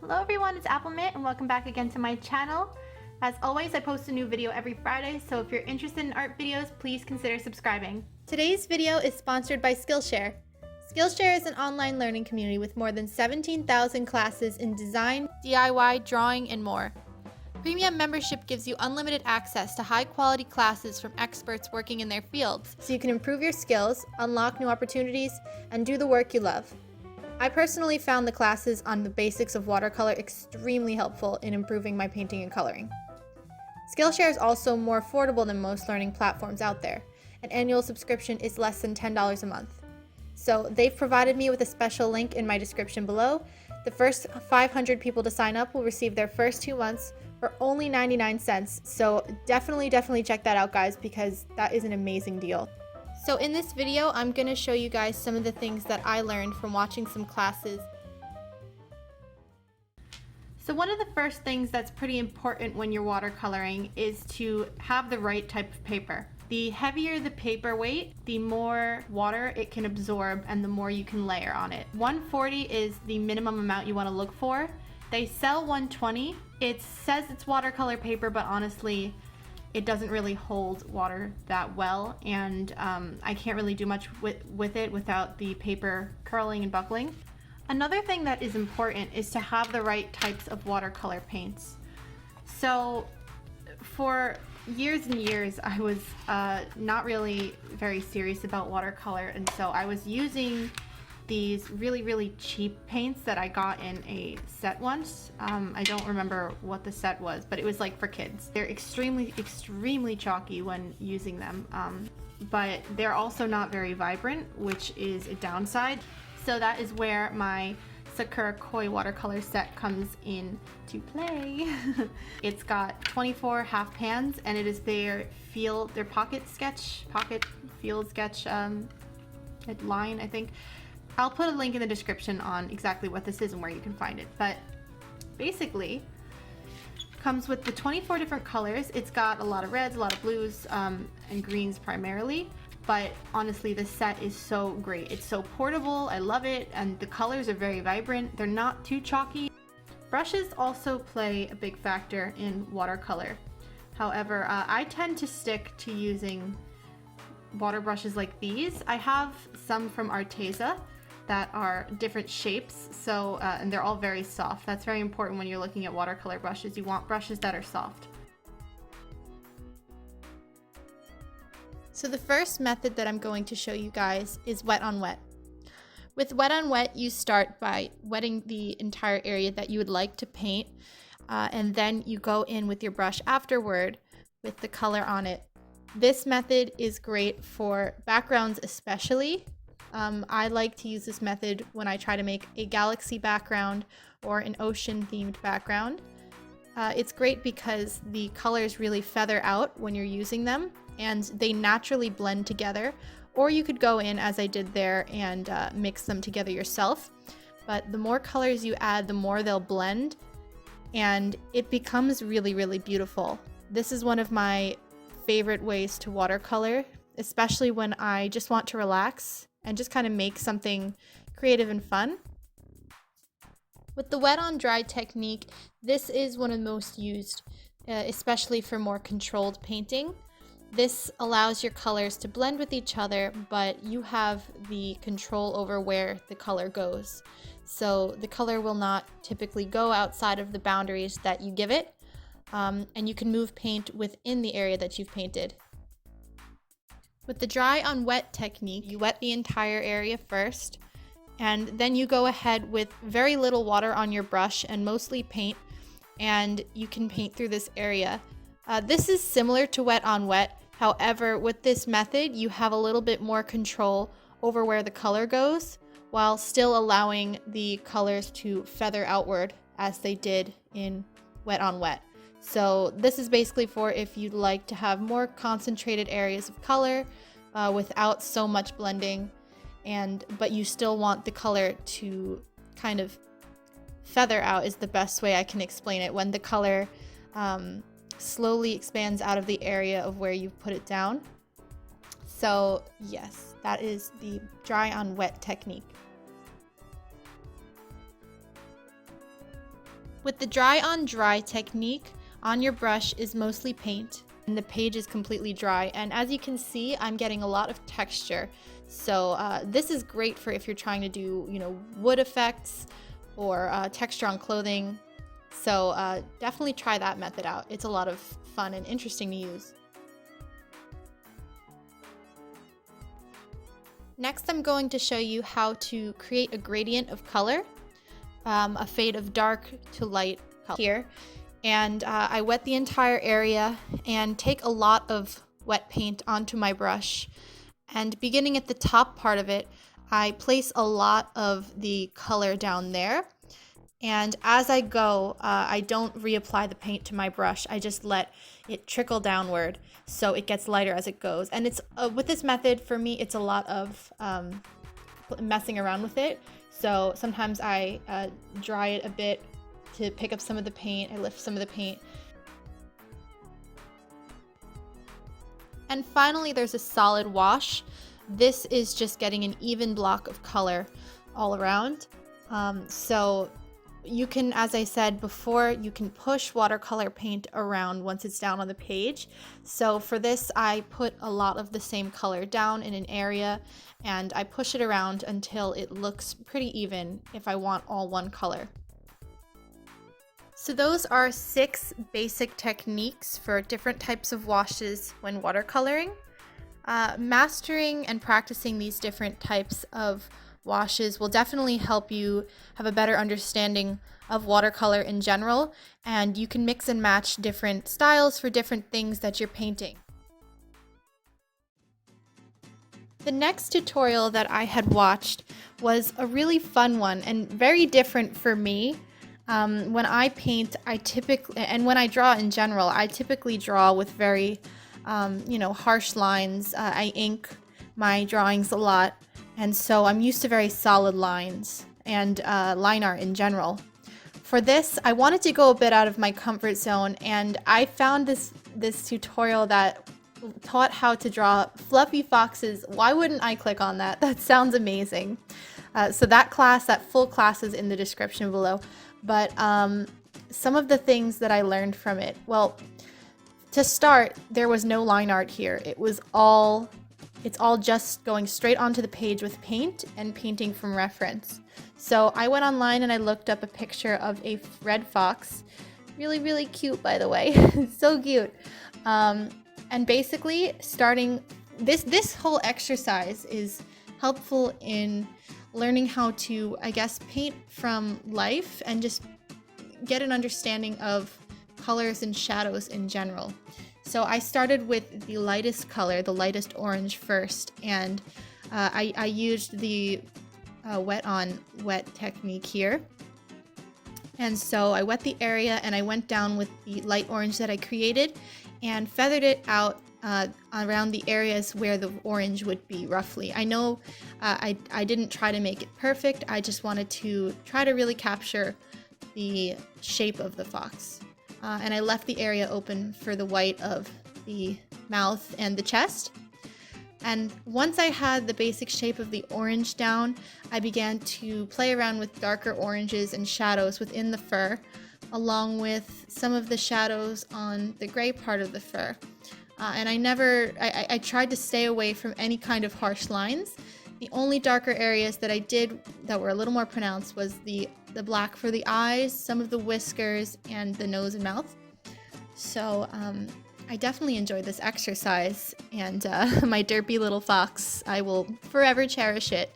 Hello everyone, it's Appleminte and welcome back again to my channel. As always, I post a new video every Friday, so if you're interested in art videos, please consider subscribing. Today's video is sponsored by Skillshare. Skillshare is an online learning community with more than 17,000 classes in design, DIY, drawing, and more. Premium membership gives you unlimited access to high-quality classes from experts working in their fields, so you can improve your skills, unlock new opportunities, and do the work you love. I personally found the classes on the basics of watercolor extremely helpful in improving my painting and coloring. Skillshare is also more affordable than most learning platforms out there. An annual subscription is less than $10 a month. So they've provided me with a special link in my description below. The first 500 people to sign up will receive their first 2 months for only 99 cents. So definitely check that out, guys, because that is an amazing deal. So in this video, I'm going to show you guys some of the things that I learned from watching some classes. So one of the first things that's pretty important when you're watercoloring is to have the right type of paper. The heavier the paper weight, the more water it can absorb and the more you can layer on it. 140 is the minimum amount you want to look for. They sell 120. It says it's watercolor paper, but honestly, it doesn't really hold water that well, and I can't really do much with it without the paper curling and buckling. Another thing that is important is to have the right types of watercolor paints. So for years and years, I was not really very serious about watercolor, and so I was using these really cheap paints that I got in a set once. I don't remember what the set was, but it was like for kids. They're extremely chalky when using them, but they're also not very vibrant, which is a downside. So that is where my Sakura Koi watercolor set comes in to play. It's got 24 half pans, and it is their pocket field sketch line, I think. I'll put a link in the description on exactly what this is and where you can find it. But basically, comes with the 24 different colors. It's got a lot of reds, a lot of blues, and greens primarily. But honestly, this set is so great. It's so portable, I love it, and the colors are very vibrant. They're not too chalky. Brushes also play a big factor in watercolor. However, I tend to stick to using water brushes like these. I have some from Arteza that are different shapes, so and they're all very soft. That's very important when you're looking at watercolor brushes. You want brushes that are soft. So the first method that I'm going to show you guys is wet on wet. With wet on wet, you start by wetting the entire area that you would like to paint, and then you go in with your brush afterward with the color on it. This method is great for backgrounds especially. I like to use this method when I try to make a galaxy background or an ocean themed background. It's great because the colors really feather out when you're using them and they naturally blend together, or you could go in as I did there and mix them together yourself. But the more colors you add, the more they'll blend and it becomes really beautiful. This is one of my favorite ways to watercolor, especially when I just want to relax and just kind of make something creative and fun. With the wet on dry technique, this is one of the most used, especially for more controlled painting. This allows your colors to blend with each other, but you have the control over where the color goes. So the color will not typically go outside of the boundaries that you give it, and you can move paint within the area that you've painted. With the dry on wet technique, you wet the entire area first, and then you go ahead with very little water on your brush and mostly paint, and you can paint through this area. This is similar to wet on wet. However, with this method, you have a little bit more control over where the color goes, while still allowing the colors to feather outward as they did in wet on wet. So this is basically for if you'd like to have more concentrated areas of color without so much blending, but you still want the color to kind of feather out is the best way I can explain it. When the color slowly expands out of the area of where you've put it down. So yes, that is the dry on wet technique. With the dry on dry technique, on your brush is mostly paint and the page is completely dry. And as you can see, I'm getting a lot of texture. So this is great for if you're trying to do, wood effects or texture on clothing. So definitely try that method out. It's a lot of fun and interesting to use. Next, I'm going to show you how to create a gradient of color, a fade of dark to light color here. And I wet the entire area and take a lot of wet paint onto my brush. And beginning at the top part of it, I place a lot of the color down there. And as I go, I don't reapply the paint to my brush. I just let it trickle downward so it gets lighter as it goes. And it's with this method, for me, it's a lot of messing around with it. So sometimes I dry it a bit to pick up some of the paint. I lift some of the paint. And finally, there's a solid wash. This is just getting an even block of color all around. So you can, as I said before, you can push watercolor paint around once it's down on the page. So for this, I put a lot of the same color down in an area and I push it around until it looks pretty even if I want all one color. So those are 6 basic techniques for different types of washes when watercoloring. Mastering and practicing these different types of washes will definitely help you have a better understanding of watercolor in general, and you can mix and match different styles for different things that you're painting. The next tutorial that I had watched was a really fun one and very different for me. When I paint, and when I draw in general, I typically draw with very, harsh lines. I ink my drawings a lot. And so I'm used to very solid lines and line art in general. For this, I wanted to go a bit out of my comfort zone, and I found this tutorial that taught how to draw fluffy foxes. Why wouldn't I click on that? That sounds amazing. So that full class is in the description below. But some of the things that I learned from it, well, to start, there was no line art here. It's all just going straight onto the page with paint and painting from reference. So I went online and I looked up a picture of a red fox. Really, really cute, by the way. So cute. And basically, starting this whole exercise is helpful in learning how to, I guess, paint from life and just get an understanding of colors and shadows in general. So I started with the lightest color, the lightest orange first, and I used the wet on wet technique here. And so I wet the area and I went down with the light orange that I created and feathered it out around the areas where the orange would be roughly. I know I didn't try to make it perfect. I just wanted to try to really capture the shape of the fox. And I left the area open for the white of the mouth and the chest. And once I had the basic shape of the orange down, I began to play around with darker oranges and shadows within the fur, along with some of the shadows on the gray part of the fur. And I tried to stay away from any kind of harsh lines. The only darker areas that I did that were a little more pronounced was the black for the eyes, some of the whiskers, and the nose and mouth. So I definitely enjoyed this exercise, and my derpy little fox, I will forever cherish it.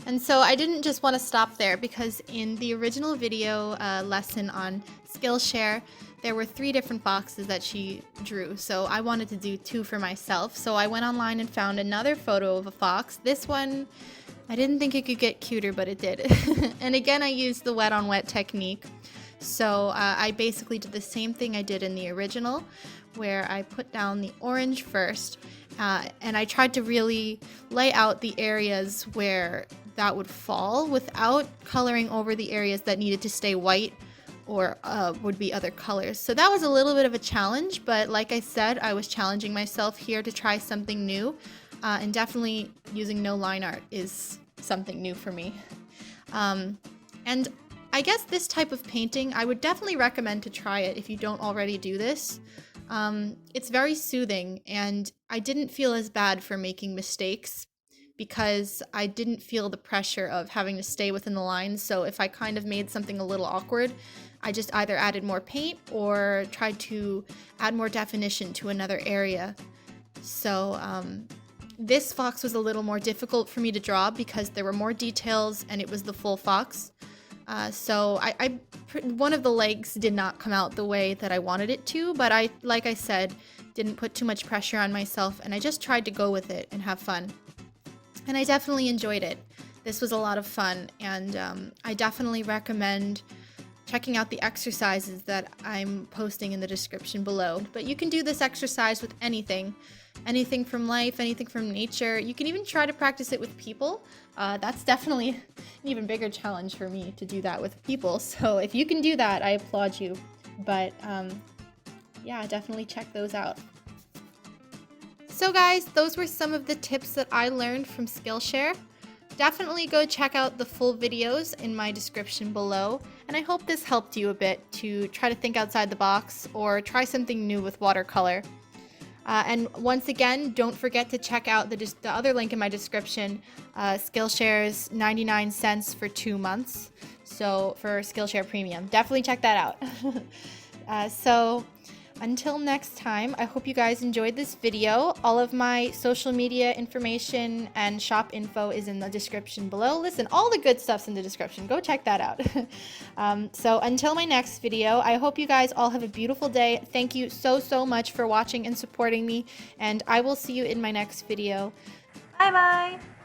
And so I didn't just want to stop there, because in the original video lesson on Skillshare, there were 3 different foxes that she drew, so I wanted to do 2 for myself. So I went online and found another photo of a fox. This one, I didn't think it could get cuter, but it did. And again, I used the wet on wet technique. So I basically did the same thing I did in the original, where I put down the orange first, and I tried to really lay out the areas where that would fall without coloring over the areas that needed to stay white or would be other colors. So that was a little bit of a challenge, but like I said, I was challenging myself here to try something new, and definitely using no line art is something new for me. And I guess this type of painting, I would definitely recommend to try it if you don't already do this. It's very soothing, and I didn't feel as bad for making mistakes because I didn't feel the pressure of having to stay within the lines. So if I kind of made something a little awkward, I just either added more paint or tried to add more definition to another area. So this fox was a little more difficult for me to draw because there were more details and it was the full fox. So one of the legs did not come out the way that I wanted it to, but like I said, didn't put too much pressure on myself, and I just tried to go with it and have fun. And I definitely enjoyed it. This was a lot of fun, and I definitely recommend checking out the exercises that I'm posting in the description below. But you can do this exercise with anything from life, anything from nature. You can even try to practice it with people. That's definitely an even bigger challenge for me to do that with people. So if you can do that, I applaud you. But yeah, definitely check those out. So guys, those were some of the tips that I learned from Skillshare. Definitely go check out the full videos in my description below, and I hope this helped you a bit to try to think outside the box or try something new with watercolor. And once again, don't forget to check out the other link in my description, Skillshare's 99 cents for 2 months, so for Skillshare Premium. Definitely check that out. So until next time, I hope you guys enjoyed this video. All of my social media information and shop info is in the description below. Listen, all the good stuff's in the description. Go check that out. So until my next video, I hope you guys all have a beautiful day. Thank you so much for watching and supporting me, and I will see you in my next video. Bye bye!